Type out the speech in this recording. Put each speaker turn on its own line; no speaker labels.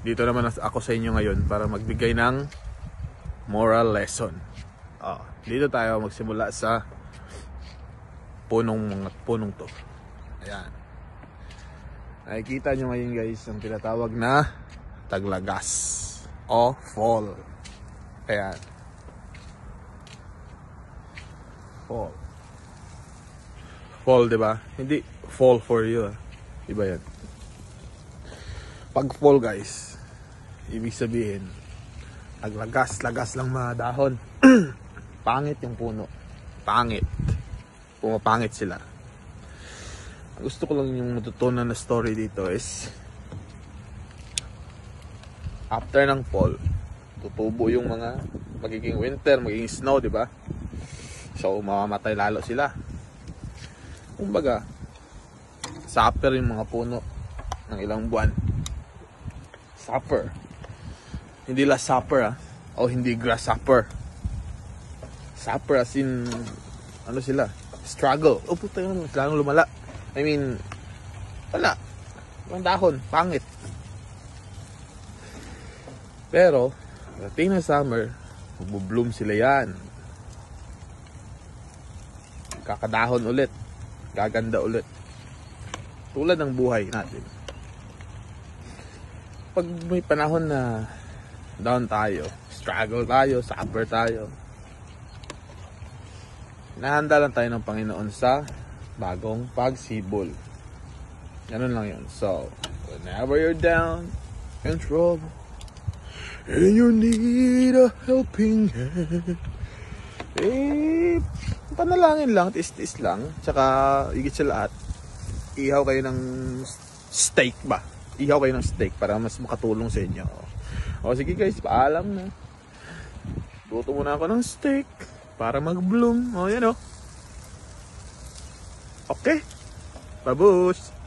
dito naman ako sa inyo ngayon para magbigay ng moral lesson. Dito tayo magsimula sa punong to. Ayan. Nakikita nyo ngayon guys ang tinatawag na taglagas o fall. Ayan. Fall. Fall, diba? Hindi fall for you. Iba yan. Pag fall guys, ibig sabihin lagas lang mga dahon. Pangit yung puno. Pangit. Pumapangit sila. Gusto ko lang yung matutunan na story dito is after ng fall, tutubo yung mga magiging winter, magiging snow, di ba? So mamamatay lalo sila. Kumbaga, suffer yung mga puno ng ilang buwan. Suffer. Hindi la supper o hindi grasshopper. Suffer as in ano sila? Struggle. Puta yun, lalong lumala. I mean, wala. Ang dahon, pangit. Pero, dating na summer, magbubloom sila yan. Kakadahon ulit. Gaganda ulit. Tulad ng buhay natin. Pag may panahon na down tayo, struggle tayo, suffer tayo, nahanda lang tayo ng Panginoon sa bagong pagsibol. Ganun lang yun. So, whenever you're down in trouble and you need a helping hand, panalangin lang, tiis-tiis lang. Tsaka, higit sa lahat, ihaw kayo ng steak ba? Ihaw kayo ng steak para mas makatulong sa inyo. O sige guys, paalam na. Luto muna ako ng steak para mag-bloom. O yan o. Okay. Babush.